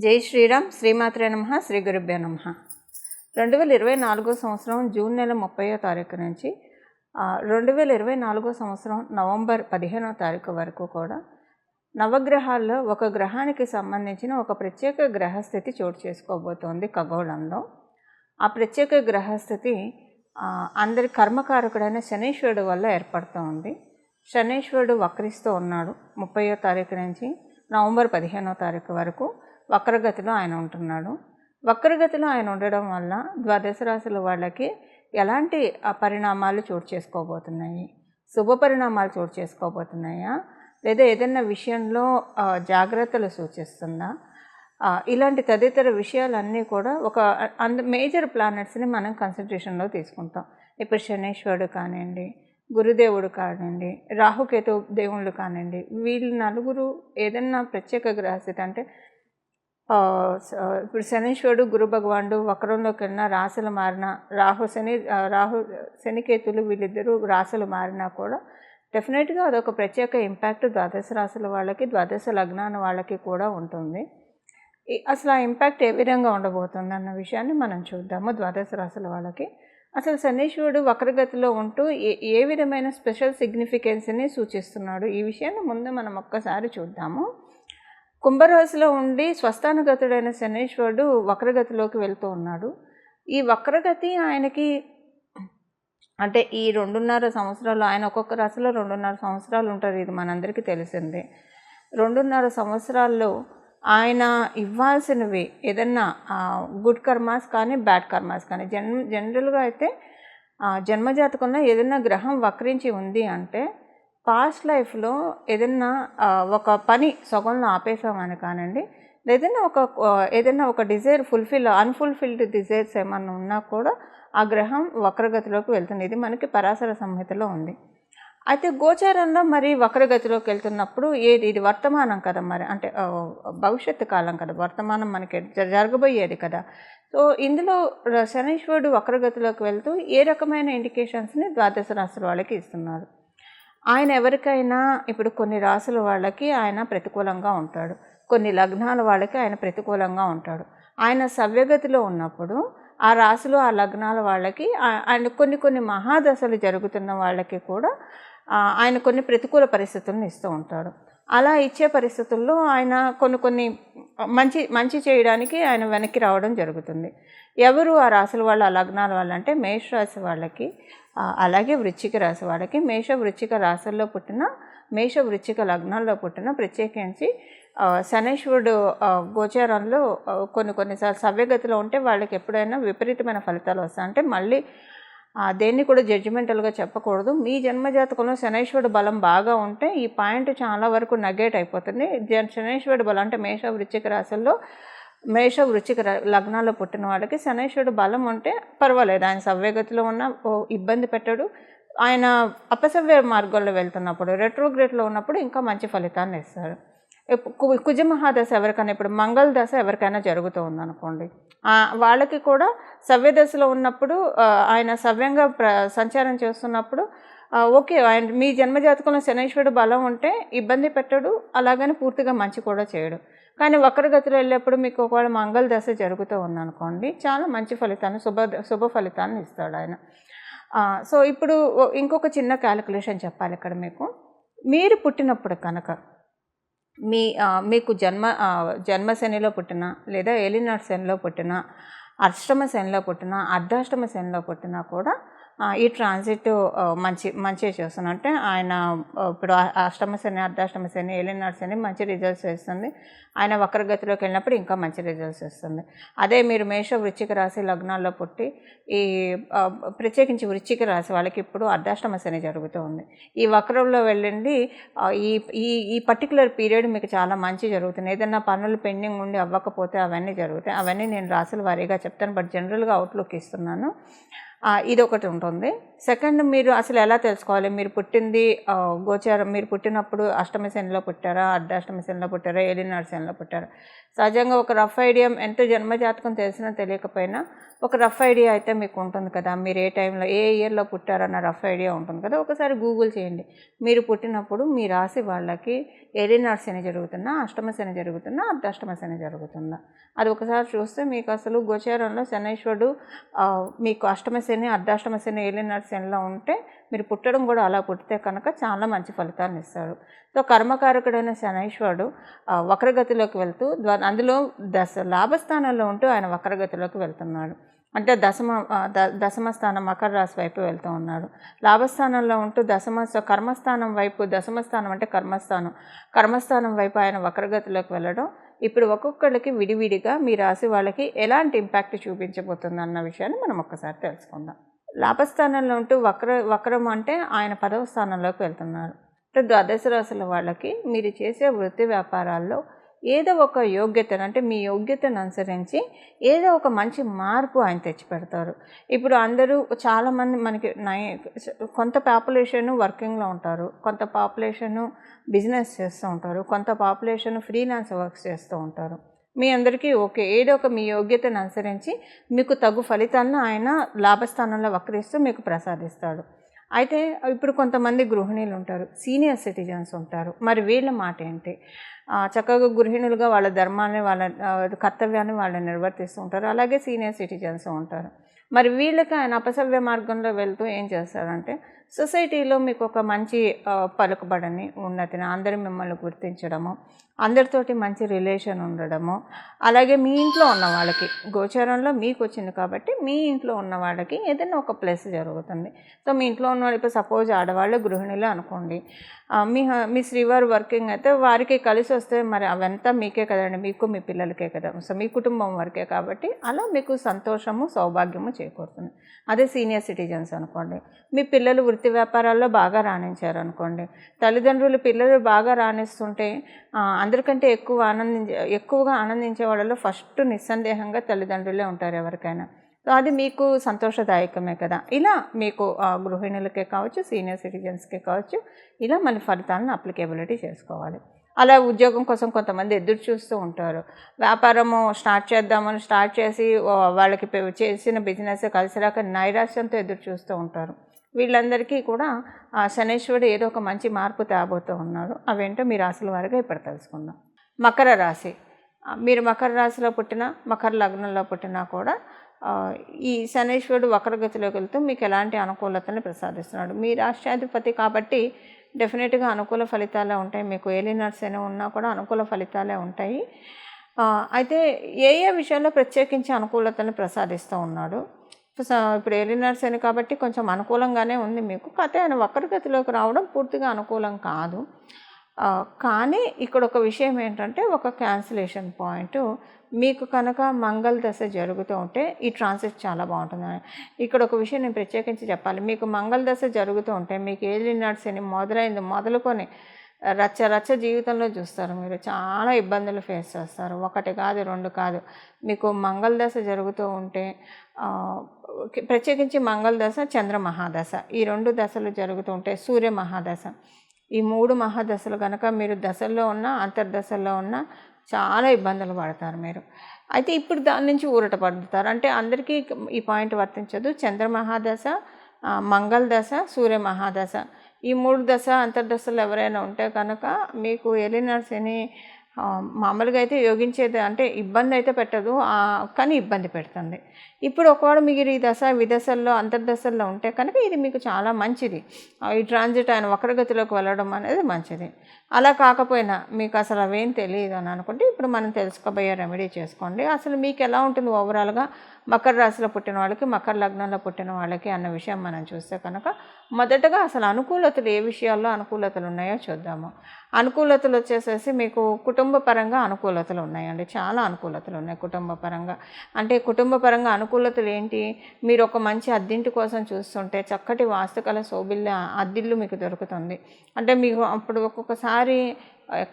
జై శ్రీరామ్. శ్రీమాత్రే నమః. శ్రీ గురుభ్యో నమః. 2024 సంవత్సరం జూన్ నెల 30వ తారీఖు నుంచి 2024 సంవత్సరం నవంబర్ 15వ తారీఖు వరకు కూడా నవగ్రహాల్లో ఒక గ్రహానికి సంబంధించిన ఒక ప్రత్యేక గ్రహస్థితి చోటు చేసుకోబోతోంది ఖగోళంలో. ఆ ప్రత్యేక గ్రహస్థితి అందరి కర్మకారకుడైన శనీశ్వరుడు వల్ల ఏర్పడుతూ ఉంది. శనీశ్వరుడు వక్రిస్తూ ఉన్నాడు. 30వ తారీఖు నుంచి నవంబర్ 15వ తారీఖు వరకు వక్రగతిలో ఆయన ఉంటున్నాడు. వక్రగతిలో ఆయన ఉండడం వల్ల ద్వాదశ రాశుల వాళ్ళకి ఎలాంటి పరిణామాలు చోటు చేసుకోబోతున్నాయి? శుభ పరిణామాలు చోటు చేసుకోబోతున్నాయా, లేదా ఏదైనా విషయంలో జాగ్రత్తలు సూచిస్తుందా? ఇలాంటి తదితర విషయాలన్నీ కూడా ఒక మేజర్ ప్లానెట్స్ని మనం కన్సిడరేషన్లో తీసుకుంటాం. ఇప్పుడు శనీశ్వరుడు కానివ్వండి, గురుదేవుడు కానివ్వండి, రాహుకేతు దేవుళ్ళు కానివ్వండి, వీళ్ళు నలుగురు ఏదన్నా ప్రత్యేక గ్రహస్థితి అంటే ఇప్పుడు శనీశ్వరుడు గురు భగవానుడు వక్రంలోకి వెళ్ళిన రాశులు మారిన రాహు శనికేతులు వీళ్ళిద్దరూ రాశులు మారినా కూడా డెఫినెట్గా అదొక ప్రత్యేక ఇంపాక్ట్ ద్వాదశ రాశుల వాళ్ళకి, ద్వాదశ లగ్నాల వాళ్ళకి కూడా ఉంటుంది. అసలు ఆ ఇంపాక్ట్ ఏ విధంగా ఉండబోతుంది అన్న విషయాన్ని మనం చూద్దాము. ద్వాదశ రాశుల వాళ్ళకి అసలు శనీశ్వరుడు వక్రగతిలో ఉంటూ ఏ విధమైన స్పెషల్ సిగ్నిఫికెన్స్ని సూచిస్తున్నాడు, ఈ విషయాన్ని ముందు మనం ఒక్కసారి చూద్దాము. కుంభరాశిలో ఉండి స్వస్థానగతుడైన శనీశ్వరుడు వక్రగతిలోకి వెళ్తూ ఉన్నాడు. ఈ వక్రగతి ఆయనకి అంటే ఈ 2.5 సంవత్సరాలు, ఆయన ఒక్కొక్క రాశిలో 2.5 సంవత్సరాలు ఉంటారు, ఇది మనందరికీ తెలిసిందే. 2.5 సంవత్సరాల్లో ఆయన ఇవ్వాల్సినవి ఏదన్నా గుడ్ కర్మాస్ కానీ బ్యాడ్ కర్మాస్ కానీ జనరల్గా అయితే జన్మజాతకంలో ఏదైనా గ్రహం వక్రించి ఉంది అంటే పాస్ట్ లైఫ్లో ఏదైనా ఒక పని సగంలో ఆపేసామని కానివ్వండి, ఏదైనా ఒక డిజైర్ అన్ఫుల్ఫిల్డ్ డిజైర్స్ ఏమన్నా ఉన్నా కూడా ఆ గ్రహం వక్రగతిలోకి వెళ్తుంది. ఇది మనకి పరాశర సంహితలో ఉంది. అయితే గోచారంలో మరి వక్రగతిలోకి వెళ్తున్నప్పుడు ఇది వర్తమానం కదా, మరి అంటే భవిష్యత్తు కాలం కదా, వర్తమానం మనకి జరగబోయేది కదా. సో ఇందులో శనీశ్వరుడు వక్రగతిలోకి వెళ్తూ ఏ రకమైన ఇండికేషన్స్ని ద్వాదశ రాశుల వాళ్ళకి ఇస్తున్నారు? ఆయన ఎవరికైనా ఇప్పుడు కొన్ని రాశుల వాళ్ళకి ఆయన ప్రతికూలంగా ఉంటాడు, కొన్ని లగ్నాల వాళ్ళకి ఆయన ప్రతికూలంగా ఉంటాడు. ఆయన సవ్యగతిలో ఉన్నప్పుడు ఆ రాశులు ఆ లగ్నాల వాళ్ళకి ఆయన కొన్ని మహాదశలు జరుగుతున్న వాళ్ళకి కూడా ఆయన కొన్ని ప్రతికూల పరిస్థితులను ఇస్తూ ఉంటాడు. అలా ఇచ్చే పరిస్థితుల్లో ఆయన కొన్ని మంచి చేయడానికి ఆయన వెనక్కి రావడం జరుగుతుంది. ఎవరు ఆ రాశుల వాళ్ళు, ఆ లగ్నాల వాళ్ళు అంటే మేషరాశి వాళ్ళకి, అలాగే వృశ్చిక రాశి వాళ్ళకి. వృశ్చిక రాశుల్లో పుట్టిన, వృశ్చిక లగ్నాల్లో పుట్టిన, ప్రత్యేకించి శనీశ్వరుడు గోచారంలో కొన్నిసార్లు సవ్యగతిలో ఉంటే వాళ్ళకి ఎప్పుడైనా విపరీతమైన ఫలితాలు వస్తాయి. అంటే మళ్ళీ దేన్ని కూడా జడ్జిమెంటల్గా చెప్పకూడదు. మీ జన్మజాతకంలో శనీశ్వరుడు బలం బాగా ఉంటే ఈ పాయింట్ చాలా వరకు నెగేట్ అయిపోతుంది. శనీశ్వరుడు బలం అంటే వృశ్చిక రాశుల్లో వృశ్చిక లగ్నాల్లో పుట్టిన వాళ్ళకి శనీశ్వరుడు బలం ఉంటే పర్వాలేదు, ఆయన సవ్యగతిలో ఉన్న ఇబ్బంది పెట్టడు. ఆయన అపసవ్య మార్గంలో వెళ్తున్నప్పుడు, రెట్రోగ్రేడ్లో ఉన్నప్పుడు ఇంకా మంచి ఫలితాన్ని ఇస్తారు. కుజమహాదశ ఎవరికైనా, ఇప్పుడు మంగళ దశ ఎవరికైనా జరుగుతూ ఉందనుకోండి, వాళ్ళకి కూడా సవ్యదశలో ఉన్నప్పుడు ఆయన సవ్యంగా సంచారం చేస్తున్నప్పుడు ఓకే, ఆయన మీ జన్మజాతకంలో శనీశ్వరుడు బలం ఉంటే ఇబ్బంది పెట్టడు, అలాగని పూర్తిగా మంచి కూడా చేయడు. కానీ వక్రగతిలో వెళ్ళేప్పుడు మీకు ఒకవేళ మంగళ దశ జరుగుతూ ఉందనుకోండి, చాలా మంచి ఫలితాన్ని, శుభ ఫలితాన్ని ఇస్తాడు ఆయన. సో ఇప్పుడు ఇంకొక చిన్న క్యాలిక్యులేషన్ చెప్పాలి ఇక్కడ మీకు. మీరు పుట్టినప్పుడు కనుక మీకు జన్మ శనిలో పుట్టిన, లేదా ఏలినాటి శనిలో పుట్టిన, అష్టమ శనిలో పుట్టిన, అర్ధాష్టమ శనిలో పుట్టినా కూడా ఈ ట్రాన్సిట్ మంచిగా చేస్తున్నాం. అంటే ఆయన ఇప్పుడు అష్టమ శని, అర్ధాష్టమ శని, ఏలినాటి శని మంచి రిజల్ట్స్ ఇస్తుంది. ఆయన వక్రగతిలోకి వెళ్ళినప్పుడు ఇంకా మంచి రిజల్ట్స్ ఇస్తుంది. అదే మీరు వృశ్చిక రాశి లగ్నాల్లో పుట్టి ప్రత్యేకించి వృశ్చిక రాశి వాళ్ళకి ఇప్పుడు అర్ధాష్టమ శని జరుగుతూ ఉంది. ఈ వక్రంలో వెళ్ళండి, ఈ పర్టికులర్ పీరియడ్ మీకు చాలా మంచి జరుగుతుంది. ఏదైనా పనులు పెండింగ్ ఉండి అవ్వకపోతే అవన్నీ జరుగుతాయి. అవన్నీ నేను రాశుల వారీగా చెప్తాను, బట్ జనరల్గా అవుట్లుక్ ఇస్తున్నాను. ఇదొకటి ఉంటుంది. సెకండ్, మీరు అసలు ఎలా తెలుసుకోవాలి మీరు పుట్టింది గోచారం, మీరు పుట్టినప్పుడు అష్టమ శనిలో పుట్టారా, అర్ధాష్టమ శనిలో పుట్టారా, ఏలినాటి శనిలో పుట్టారా? సహజంగా ఒక రఫ్ ఐడియా ఎంత జన్మజాతకం తెలిసినా తెలియకపోయినా ఒక రఫ్ ఐడియా అయితే మీకు ఉంటుంది కదా. మీరు ఏ టైంలో ఏ ఇయర్లో పుట్టారన్న రఫ్ ఐడియా ఉంటుంది కదా. ఒకసారి గూగుల్ చేయండి. మీరు పుట్టినప్పుడు మీ రాశి వాళ్ళకి ఏలినాటి శని జరుగుతున్నా, అష్టమ శని జరుగుతున్నా, అర్ధాష్టమ శని జరుగుతుందా, అది ఒకసారి చూస్తే మీకు అసలు గోచారంలో శనైశ్వరుడు మీకు అష్టమ శని, అర్ధాష్టమ శని, ఏలినాటి శనిలో ఉంటే మీరు పుట్టడం కూడా అలా పుట్టితే కనుక చాలా మంచి ఫలితాన్ని ఇస్తారు. సో కర్మకారకుడైన శనైశ్వరుడు వక్రగతిలోకి వెళ్తూ అందులో లాభస్థానంలో ఉంటూ ఆయన వక్రగతిలోకి వెళ్తున్నాడు. అంటే దశమ స్థానం మకర రాశి వైపు వెళ్తూ ఉన్నాడు. లాభస్థానంలో ఉంటూ కర్మస్థానం వైపు, దశమ స్థానం అంటే కర్మస్థానం వైపు ఆయన వక్రగతిలోకి వెళ్ళడం ఇప్పుడు ఒక్కొక్కళ్ళకి విడివిడిగా మీ రాశి వాళ్ళకి ఎలాంటి ఇంపాక్ట్ చూపించబోతుంది అన్న విషయాన్ని మనం ఒక్కసారి తెలుసుకుందాం. లాభస్థానంలో ఉంటూ వక్రం అంటే ఆయన 10వ స్థానంలోకి వెళ్తున్నారు. అంటే ద్వాదశ రాశుల వాళ్ళకి మీరు చేసే వృత్తి వ్యాపారాల్లో ఏదో ఒక యోగ్యతను, అంటే మీ యోగ్యతను అనుసరించి ఏదో ఒక మంచి మార్పు ఆయన తెచ్చిపెడతారు. ఇప్పుడు అందరూ చాలామంది మనకి కొంత పాపులేషను వర్కింగ్లో ఉంటారు, కొంత పాపులేషను బిజినెస్ చేస్తూ ఉంటారు, కొంత పాపులేషన్ ఫ్రీలాన్స్ వర్క్స్ చేస్తూ ఉంటారు. మీ అందరికీ ఓకే, ఏదో ఒక మీ యోగ్యతను అనుసరించి మీకు తగు ఫలితాలను ఆయన లాభస్థానంలో వక్రిస్తూ మీకు ప్రసాదిస్తాడు. అయితే ఇప్పుడు కొంతమంది గృహిణీలు ఉంటారు, సీనియర్ సిటిజన్స్ ఉంటారు. మరి వీళ్ళ మాట ఏంటి? చక్కగా గృహిణులుగా వాళ్ళ ధర్మాన్ని, వాళ్ళ కర్తవ్యాన్ని వాళ్ళు నిర్వర్తిస్తూ ఉంటారు. అలాగే సీనియర్ సిటిజన్స్ ఉంటారు. మరి వీళ్ళకి ఆయన అపసవ్య మార్గంలో వెళ్తూ ఏం చేస్తారంటే సొసైటీలో మీకు ఒక మంచి పలుకుబడిని, ఉన్నతిని, అందరూ మిమ్మల్ని గుర్తించడము, అందరితోటి మంచి రిలేషన్ ఉండడము, అలాగే మీ ఇంట్లో ఉన్న వాళ్ళకి గోచారంలో మీకు వచ్చింది కాబట్టి మీ ఇంట్లో ఉన్న వాళ్ళకి ఏదైనా ఒక ప్లస్ జరుగుతుంది. సో మీ ఇంట్లో ఉన్న వాళ్ళు, ఇప్పుడు సపోజ్ ఆడవాళ్ళు గృహిణులు అనుకోండి, మీ శ్రీవారు వర్కింగ్ అయితే వారికి కలిసి వస్తే మరి అవంతా మీకే కదండి, మీకు మీ పిల్లలకే కదా, సో మీ కుటుంబం వరకే కాబట్టి అలా మీకు సంతోషము, సౌభాగ్యము చేకూరుతుంది. అదే సీనియర్ సిటిజన్స్ అనుకోండి, మీ పిల్లలు వృత్తి వ్యాపారాల్లో బాగా రాణించారు అనుకోండి, తల్లిదండ్రులు పిల్లలు బాగా రాణిస్తుంటే అందరికంటే ఎక్కువగా ఆనందించే వాళ్ళలో ఫస్ట్ నిస్సందేహంగా తల్లిదండ్రులే ఉంటారు ఎవరికైనా. సో అది మీకు సంతోషదాయకమే కదా. ఇలా మీకు గృహిణులకే కావచ్చు, సీనియర్ సిటిజన్స్కే కావచ్చు, ఇలా మన ఫలితాలను అప్లికేబిలిటీ చేసుకోవాలి. అలా ఉద్యోగం కోసం కొంతమంది ఎదురు చూస్తూ ఉంటారు. వ్యాపారము స్టార్ట్ చేసి వాళ్ళకి చేసిన బిజినెస్ కలిసి రాక నైరాశ్యంతో ఎదురు చూస్తూ ఉంటారు. వీళ్ళందరికీ కూడా శనైశ్వరుడు ఏదో ఒక మంచి మార్పు తేబోతూ ఉన్నాడు. అవేంటో మీ రాశుల వారిగా ఇప్పుడు తెలుసుకుందాం. మకర రాశి, మీరు మకర రాశిలో పుట్టినా, మకర లగ్నంలో పుట్టినా కూడా ఈ శనైశ్వరుడు వక్రగతిలోకి వెళ్తూ మీకు ఎలాంటి అనుకూలతని ప్రసాదిస్తున్నాడు. మీ రాష్ట్రాధిపతి కాబట్టి డెఫినెట్గా అనుకూల ఫలితాలే ఉంటాయి. మీకు ఏలినాటి శని ఉన్నా కూడా అనుకూల ఫలితాలే ఉంటాయి. అయితే ఏ విషయాల్లో ప్రత్యేకించి అనుకూలతను ప్రసాదిస్తూ ఉన్నాడు? ఇప్పుడు ఏలినాటి శని కాబట్టి కొంచెం అనుకూలంగానే ఉంది మీకు. కాకపోతే ఆయన వక్రగతిలోకి రావడం పూర్తిగా అనుకూలం కాదు. కానీ ఇక్కడ ఒక విషయం ఏంటంటే, ఒక క్యాన్సిలేషన్ పాయింట్, మీకు కనుక మంగళ దశ జరుగుతూ ఉంటే ఈ ట్రాన్సిట్ చాలా బాగుంటుంది. ఇక్కడ ఒక విషయం నేను ప్రత్యేకించి చెప్పాలి. మీకు మంగళ దశ జరుగుతూ ఉంటే మీకు ఏలినాటి శని మొదలుకొని రచ్చ జీవితంలో చూస్తారు. మీరు చాలా ఇబ్బందులు ఫేస్ చేస్తారు. 1 కాదు 2 కాదు. మీకు మంగళ దశ జరుగుతూ ఉంటే ప్రత్యేకించి మంగళ దశ, చంద్ర మహాదశ, ఈ 2 దశలు జరుగుతూ ఉంటే, సూర్య మహాదశ, ఈ 3 మహాదశలు కనుక మీరు దశల్లో ఉన్న, అంతర్దశల్లో ఉన్న చాలా ఇబ్బందులు పడతారు మీరు. అయితే ఇప్పుడు దాని నుంచి ఊరట పడుతారు. అంటే అందరికీ ఈ పాయింట్ వర్తించదు. చంద్ర మహాదశ, మంగళ దశ, సూర్య మహాదశ, ఈ 3 దశ అంతర్దశలు ఎవరైనా ఉంటే కనుక మీకు ఏలినాటి శని మామూలుగా అయితే యోగించేది, అంటే ఇబ్బంది అయితే పెట్టదు, కానీ ఇబ్బంది పెడుతుంది. ఇప్పుడు ఒకవేళ మీరు ఈ దశ విదశల్లో అంతర్దశల్లో ఉంటే కనుక ఇది మీకు చాలా మంచిది. ఈ ట్రాన్సిట్ ఆయన వక్రగతిలోకి వెళ్ళడం అనేది మంచిది. అలా కాకపోయినా మీకు అసలు అవేం తెలియదు అని అనుకుంటే ఇప్పుడు మనం తెలుసుకోబోయే రెమెడీ చేసుకోండి. అసలు మీకు ఎలా ఉంటుంది ఓవరాల్గా మకర రాశిలో పుట్టిన వాళ్ళకి, మకర లగ్నంలో పుట్టిన వాళ్ళకి అన్న విషయం మనం చూస్తే కనుక మొదటగా అసలు అనుకూలతలు, ఏ విషయాల్లో అనుకూలతలు ఉన్నాయో చూద్దాము. అనుకూలతలు వచ్చేసేసి మీకు కుటుంబ పరంగా అనుకూలతలు ఉన్నాయండి. చాలా అనుకూలతలు ఉన్నాయి కుటుంబ పరంగా. అంటే కుటుంబ పరంగా అనుకూలతలు ఏంటి? మీరు ఒక మంచి అద్దింటి కోసం చూస్తుంటే చక్కటి వాస్తుకల శోభిల్ల అద్దిల్లు మీకు దొరుకుతుంది. అంటే మీకు అప్పుడు ఒక్కొక్కసారి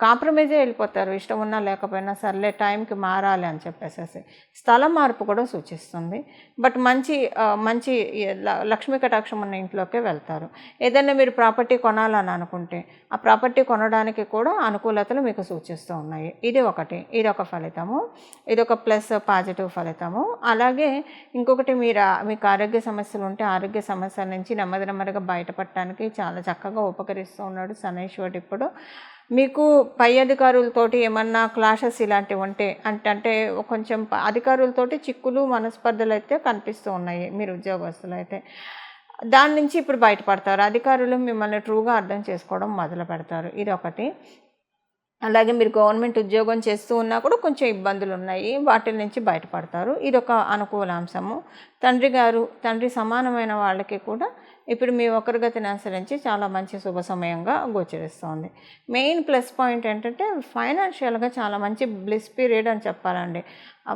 కాంప్రమైజే వెళ్ళిపోతారు, ఇష్టం ఉన్నా లేకపోయినా సర్లే టైంకి మారాలి అని చెప్పేసేసి. స్థలం మార్పు కూడా సూచిస్తుంది. బట్ మంచి లక్ష్మీ కటాక్షం ఉన్న ఇంట్లోకే వెళ్తారు. ఏదైనా మీరు ప్రాపర్టీ కొనాలని అనుకుంటే ఆ ప్రాపర్టీ కొనడానికి కూడా అనుకూలతలు మీకు సూచిస్తూ ఉన్నాయి. ఇదొక ఫలితము, ఇదొక ప్లస్ పాజిటివ్ ఫలితము. అలాగే ఇంకొకటి, మీకు ఆరోగ్య సమస్యలు ఉంటే ఆరోగ్య సమస్యల నుంచి నెమ్మదిగా బయటపడటానికి చాలా చక్కగా ఉపకరిస్తూ ఉన్నాడు శనైశ్వరుడు. ఇప్పుడు మీకు పై అధికారులతోటి ఏమన్నా క్లాషెస్ ఇలాంటివి ఉంటే అంటే కొంచెం అధికారులతోటి చిక్కులు మనస్పర్ధలు అయితే కనిపిస్తూ ఉన్నాయి. మీరు ఉద్యోగస్తులు అయితే దాని నుంచి ఇప్పుడు బయటపడతారు. అధికారులు మిమ్మల్ని ట్రూగా అర్థం చేసుకోవడం మొదలు పెడతారు. ఇదొకటి. అలాగే మీరు గవర్నమెంట్ ఉద్యోగం చేస్తూ ఉన్నా కూడా కొంచెం ఇబ్బందులు ఉన్నాయి, వాటి నుంచి బయటపడతారు. ఇదొక అనుకూలాంశము. తండ్రి సమానమైన వాళ్ళకి కూడా ఇప్పుడు మీ వక్రగతిని అనుసరించి చాలా మంచి శుభ సమయంగా గోచరిస్తోంది. మెయిన్ ప్లస్ పాయింట్ ఏంటంటే ఫైనాన్షియల్గా చాలా మంచి బ్లిస్ పీరియడ్ అని చెప్పాలండి.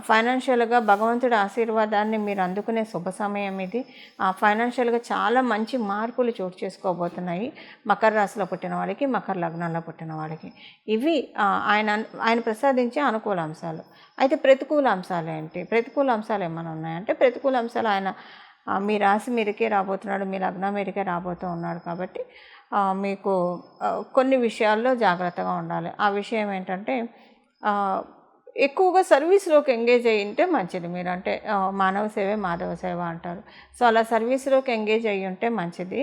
ఫైనాన్షియల్గా భగవంతుడి ఆశీర్వాదాన్ని మీరు అందుకునే శుభ సమయం ఇది. ఫైనాన్షియల్గా చాలా మంచి మార్పులు చోటు చేసుకోబోతున్నాయి మకర రాశిలో పుట్టిన వాళ్ళకి, మకర లగ్నంలో పుట్టిన వాళ్ళకి. ఇవి ఆయన ప్రసాదించే అనుకూల అంశాలు. అయితే ప్రతికూల అంశాలు ఏంటి? ప్రతికూల అంశాలు ఏమైనా ఉన్నాయంటే, ప్రతికూల అంశాలు ఆయన మీ రాశి మీదకే రాబోతున్నాడు, మీ లగ్నం మీదకే రాబోతూ ఉన్నాడు. కాబట్టి మీకు కొన్ని విషయాల్లో జాగ్రత్తగా ఉండాలి. ఆ విషయం ఏంటంటే, ఎక్కువగా సర్వీస్లోకి ఎంగేజ్ అయ్యి ఉంటే మంచిది. మీరు అంటే మానవ సేవే మాధవ సేవ అంటారు. సో అలా సర్వీస్లోకి ఎంగేజ్ అయ్యి ఉంటే మంచిది.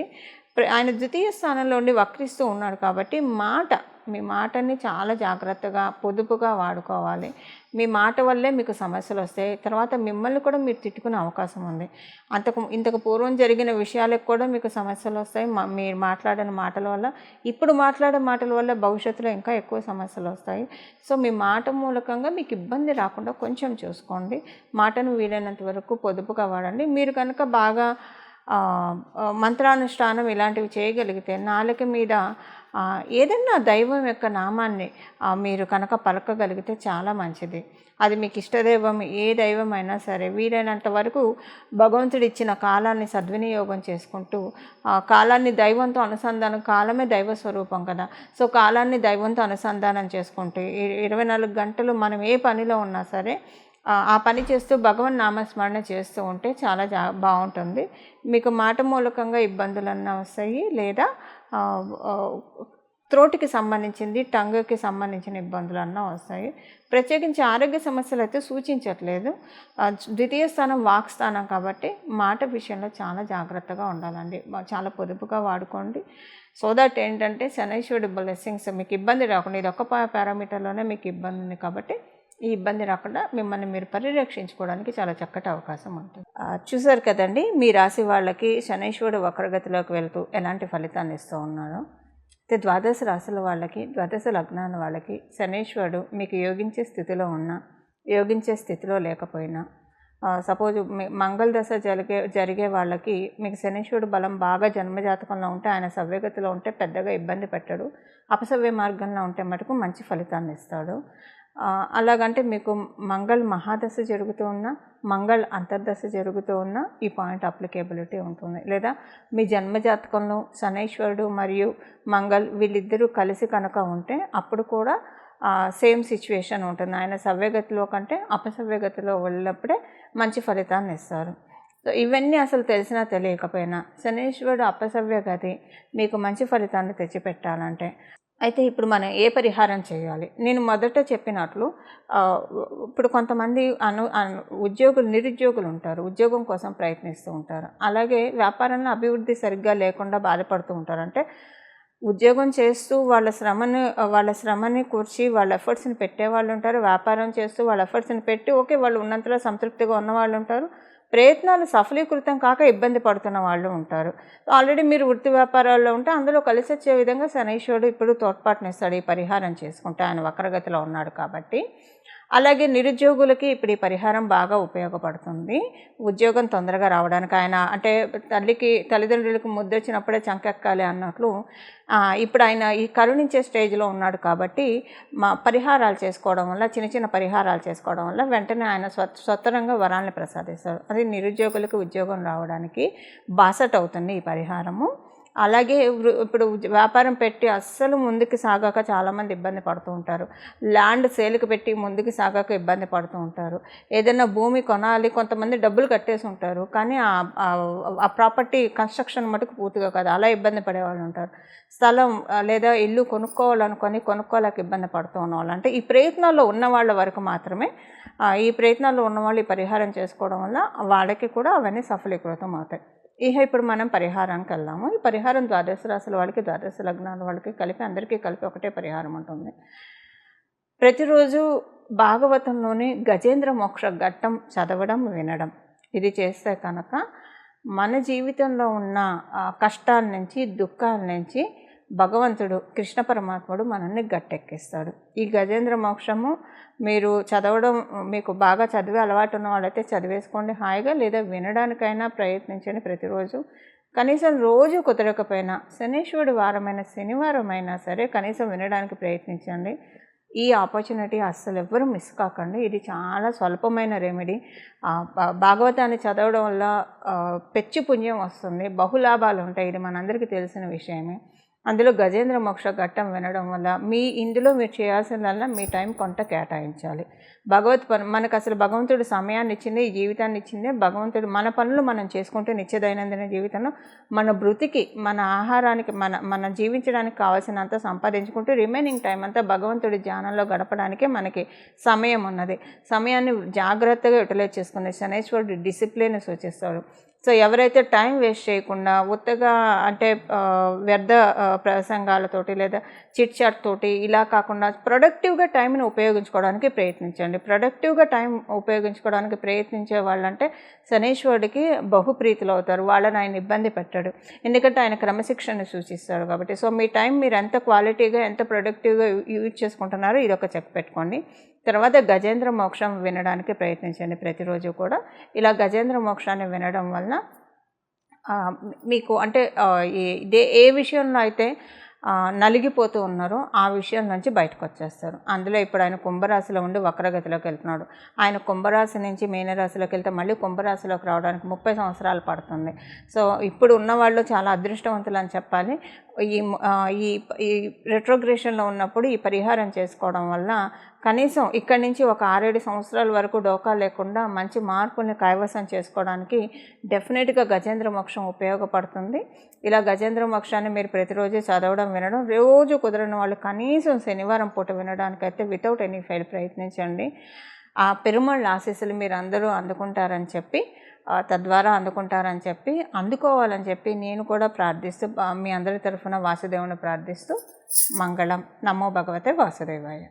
ఆయన ద్వితీయ స్థానంలో ఉండి వక్రిస్తూ ఉన్నాడు కాబట్టి మీ మాటని చాలా జాగ్రత్తగా పొదుపుగా వాడుకోవాలి. మీ మాట వల్లే మీకు సమస్యలు వస్తాయి. తర్వాత మిమ్మల్ని కూడా మీరు తిట్టుకునే అవకాశం ఉంది. ఇంతకు పూర్వం జరిగిన విషయాలకు కూడా మీకు సమస్యలు వస్తాయి. మీరు మాట్లాడిన మాటల వల్ల, ఇప్పుడు మాట్లాడే మాటల వల్ల భవిష్యత్తులో ఇంకా ఎక్కువ సమస్యలు వస్తాయి. సో మీ మాట మూలకంగా మీకు ఇబ్బంది రాకుండా కొంచెం చూసుకోండి. మాటను వీలైనంత వరకు పొదుపుగా వాడండి. మీరు కనుక బాగా మంత్రానుష్ఠానం ఇలాంటివి చేయగలిగితే నాలుక మీద ఏదన్నా దైవం యొక్క నామాన్ని మీరు కనుక పలకగలిగితే చాలా మంచిది. అది మీకు ఇష్టదైవం ఏ దైవం అయినా సరే వీలైనంత వరకు భగవంతుడు ఇచ్చిన కాలాన్ని సద్వినియోగం చేసుకుంటూ కాలాన్ని దైవంతో అనుసంధానం, కాలమే దైవ స్వరూపం కదా. సో కాలాన్ని దైవంతో అనుసంధానం చేసుకుంటూ 24 గంటలు మనం ఏ పనిలో ఉన్నా సరే ఆ పని చేస్తూ భగవన్ నామస్మరణ చేస్తూ ఉంటే చాలా బాగుంటుంది. మీకు మాట మూలకంగా ఇబ్బందులన్నా వస్తాయి, లేదా త్రోటికి సంబంధించింది, టంగ్కి సంబంధించిన ఇబ్బందులన్నా వస్తాయి. ప్రత్యేకించి ఆరోగ్య సమస్యలు అయితే సూచించట్లేదు. ద్వితీయ స్థానం వాక్ స్థానం కాబట్టి మాట విషయంలో చాలా జాగ్రత్తగా ఉండాలండి. చాలా పొదుపుగా వాడుకోండి. సో దట్ ఏంటంటే శనైశ్వరుడి బ్లెస్సింగ్స్ మీకు ఇబ్బంది రాకుండా, ఇది ఒక్క పారామీటర్లోనే మీకు ఇబ్బంది ఉంది కాబట్టి ఈ ఇబ్బంది రాకుండా మిమ్మల్ని మీరు పరిరక్షించుకోవడానికి చాలా చక్కటి అవకాశం ఉంటుంది. చూసారు కదండి, మీ రాశి వాళ్ళకి శనైశ్వరుడు వక్రగతిలోకి వెళ్తూ ఎలాంటి ఫలితాన్ని ఇస్తూ ఉన్నారో. అయితే ద్వాదశ రాశుల వాళ్ళకి, ద్వాదశ లగ్నాల వాళ్ళకి శనైశ్వరుడు మీకు యోగించే స్థితిలో ఉన్నా, యోగించే స్థితిలో లేకపోయినా, సపోజ్ మంగళ దశ జరిగే వాళ్ళకి మీకు శనైశ్వరుడు బలం బాగా జన్మజాతకంలో ఉంటే, ఆయన సవ్యగతిలో ఉంటే పెద్దగా ఇబ్బంది పెట్టడు. అపసవ్య మార్గంలో ఉంటే మటుకు మంచి ఫలితాన్ని ఇస్తాడు. అలాగంటే మీకు మంగళ మహాదశ జరుగుతూ ఉన్నా, మంగళ అంతర్దశ జరుగుతూ ఉన్నా ఈ పాయింట్ అప్లికేబిలిటీ ఉంటుంది. లేదా మీ జన్మజాతకంలో శనైశ్వరుడు మరియు మంగళ వీళ్ళిద్దరూ కలిసి కనుక ఉంటే అప్పుడు కూడా సేమ్ సిచ్యువేషన్ ఉంటుంది. ఆయన సవ్యగతిలో కంటే అపసవ్యగతిలో వెళ్ళినప్పుడే మంచి ఫలితాన్ని ఇస్తారు. సో ఇవన్నీ అసలు తెలిసినా తెలియకపోయినా శనైశ్వరుడు అపసవ్యగతి మీకు మంచి ఫలితాన్ని తెచ్చిపెట్టాలంటే అయితే ఇప్పుడు మనం ఏ పరిహారం చేయాలి? నేను మొదట చెప్పినట్లు ఇప్పుడు కొంతమంది నిరుద్యోగులు ఉంటారు, ఉద్యోగం కోసం ప్రయత్నిస్తూ ఉంటారు. అలాగే వ్యాపారంలో అభివృద్ధి సరిగ్గా లేకుండా బాధపడుతూ ఉంటారు. అంటే ఉద్యోగం చేస్తూ వాళ్ళ శ్రమని కూర్చి వాళ్ళ ఎఫర్ట్స్ని పెట్టేవాళ్ళు ఉంటారు. వ్యాపారం చేస్తూ వాళ్ళ ఎఫర్ట్స్ని పెట్టి వాళ్ళు ఉన్నంతలో సంతృప్తిగా ఉన్నవాళ్ళు ఉంటారు. ప్రయత్నాలు సఫలీకృతం కాక ఇబ్బంది పడుతున్న వాళ్ళు ఉంటారు. ఆల్రెడీ మీరు వృత్తి వ్యాపారాల్లో ఉంటే అందులో కలిసి వచ్చే విధంగా శనైశ్వరుడు ఇప్పుడు తోడ్పాటునిస్తాడు ఈ పరిహారం చేసుకుంటే, ఆయన వక్రగతిలో ఉన్నాడు కాబట్టి. అలాగే నిరుద్యోగులకి ఇప్పుడు ఈ పరిహారం బాగా ఉపయోగపడుతుంది ఉద్యోగం తొందరగా రావడానికి. ఆయన అంటే తల్లిదండ్రులకు ముద్దొచ్చినప్పుడే చంకెక్కాలి అన్నట్లు ఇప్పుడు ఆయన ఈ కరుణించే స్టేజ్లో ఉన్నాడు కాబట్టి పరిహారాలు చేసుకోవడం వల్ల, చిన్న పరిహారాలు చేసుకోవడం వల్ల వెంటనే ఆయన స్వతరంగా వరాలను ప్రసాదిస్తాడు. అది నిరుద్యోగులకు ఉద్యోగం రావడానికి బాసట అవుతుంది ఈ పరిహారము. అలాగే ఇప్పుడు వ్యాపారం పెట్టి అస్సలు ముందుకు సాగాక చాలామంది ఇబ్బంది పడుతూ ఉంటారు. ల్యాండ్ సేల్కి పెట్టి ముందుకు సాగాక ఇబ్బంది పడుతూ ఉంటారు. ఏదైనా భూమి కొనాలి, కొంతమంది డబ్బులు కట్టేసి ఉంటారు, కానీ ఆ ప్రాపర్టీ కన్స్ట్రక్షన్ మటుకు పూర్తిగా కాదు, అలా ఇబ్బంది పడేవాళ్ళు ఉంటారు. స్థలం లేదా ఇల్లు కొనుక్కోలేక ఇబ్బంది పడుతూ ఉన్నవాళ్ళు, అంటే ఈ ప్రయత్నాల్లో ఉన్న వాళ్ళ వరకు మాత్రమే, ఈ ప్రయత్నాల్లో ఉన్నవాళ్ళు ఈ పరిహారం చేసుకోవడం వల్ల వాళ్ళకి కూడా అవన్నీ సఫలీకృతం అవుతాయి. ఇప్పుడు మనం పరిహారానికి వెళ్దాము. ఈ పరిహారం ద్వాదశ రాశుల వాళ్ళకి, ద్వాదశ లగ్నాల వాళ్ళకి కలిపి, అందరికీ కలిపి ఒకటే పరిహారం ఉంటుంది. ప్రతిరోజు భాగవతంలోని గజేంద్ర మోక్ష ఘట్టం చదవడం, వినడం, ఇది చేస్తే కనుక మన జీవితంలో ఉన్న కష్టాల నుంచి, దుఃఖాల నుంచి భగవంతుడు, కృష్ణ పరమాత్ముడు మనల్ని గట్టెక్కిస్తాడు. ఈ గజేంద్ర మోక్షము మీరు చదవడం, మీకు బాగా చదివే అలవాటు ఉన్న వాళ్ళైతే చదివేసుకోండి హాయిగా, లేదా వినడానికైనా ప్రయత్నించండి ప్రతిరోజు. కనీసం రోజు కుదరకపోయినా శనీశ్వరుడు వారమైన శనివారం అయినా సరే కనీసం వినడానికి ప్రయత్నించండి. ఈ ఆపర్చునిటీ అస్సలు ఎవ్వరూ మిస్ కాకండి. ఇది చాలా స్వల్పమైన రెమెడీ. భాగవతాన్ని చదవడం వల్ల పెచ్చు పుణ్యం వస్తుంది, బహులాభాలు ఉంటాయి, ఇది మనందరికీ తెలిసిన విషయమే. అందులో గజేంద్ర మోక్ష ఘట్టం వినడం వల్ల ఇందులో మీరు చేయాల్సిందల్లా మీ టైం కొంత కేటాయించాలి. మనకు అసలు భగవంతుడు సమయాన్ని ఇచ్చింది, ఈ జీవితాన్ని ఇచ్చిందే భగవంతుడు. మన పనులు మనం చేసుకుంటూ నిత్య దైనందిన జీవితంలో మన బ్రతికి, మన ఆహారానికి, మన జీవించడానికి కావాల్సినంత సంపాదించుకుంటూ రిమైనింగ్ టైం అంతా భగవంతుడి ధ్యానంలో గడపడానికే మనకి సమయం ఉన్నది. సమయాన్ని జాగ్రత్తగా యూటిలైజ్ చేసుకునే శనైశ్వరుడు డిసిప్లిన్ సూచిస్తాడు. సో ఎవరైతే టైం వేస్ట్ చేయకుండా ఉత్తగా, అంటే వ్యర్థ ప్రసంగాలతోటి లేదా చిట్ చాట్ తోటి ఇలా కాకుండా ప్రొడక్టివ్గా టైంని ఉపయోగించుకోవడానికి ప్రయత్నించండి. ప్రొడక్టివ్గా టైం ఉపయోగించుకోవడానికి ప్రయత్నించే వాళ్ళంటే శనీశ్వరుడికి బహుప్రీతులు అవుతారు. వాళ్ళని ఆయన ఇబ్బంది పెట్టాడు, ఎందుకంటే ఆయన క్రమశిక్షణ సూచిస్తాడు కాబట్టి. సో మీ టైం మీరు ఎంత క్వాలిటీగా, ఎంత ప్రొడక్టివ్గా యూజ్ చేసుకుంటున్నారో ఇది ఒక చెక్ పెట్టుకోండి. తర్వాత గజేంద్ర మోక్షం వినడానికి ప్రయత్నించండి ప్రతిరోజు కూడా. ఇలా గజేంద్ర మోక్షాన్ని వినడం వలన మీకు, అంటే ఏ విషయంలో అయితే నలిగిపోతూ ఉన్నారో ఆ విషయం నుంచి బయటకు వచ్చేస్తారు. అందులో ఇప్పుడు ఆయన కుంభరాశిలో ఉండి వక్రగతిలోకి వెళ్తున్నాడు. ఆయన కుంభరాశి నుంచి మీనరాశిలోకి వెళ్తే మళ్ళీ కుంభరాశిలోకి రావడానికి 30 సంవత్సరాలు పడుతుంది. సో ఇప్పుడు ఉన్నవాళ్ళు చాలా అదృష్టవంతులు అని చెప్పాలి. ఈ రెట్రోగ్రేషన్లో ఉన్నప్పుడు ఈ పరిహారం చేసుకోవడం వల్ల కనీసం ఇక్కడి నుంచి ఒక 6-7 సంవత్సరాల వరకు డోకా లేకుండా మంచి మార్పుల్ని కైవసం చేసుకోవడానికి డెఫినెట్గా గజేంద్ర మోక్షం ఉపయోగపడుతుంది. ఇలా గజేంద్ర మోక్షాన్ని మీరు ప్రతిరోజు చదవడం, వినడం, రోజు కుదరని వాళ్ళు కనీసం శనివారం పూట వినడానికైతే వితౌట్ ఎనీ ఫెయిల్ ప్రయత్నించండి. ఆ పెరుమాళ్ళ ఆశీస్సులు మీరు అందరూ అందుకుంటారని చెప్పి, తద్వారా అందుకోవాలని చెప్పి నేను కూడా ప్రార్థిస్తూ, మీ అందరి తరఫున వాసుదేవుని ప్రార్థిస్తూ, మంగళం. నమో భగవతే వాసుదేవాయ.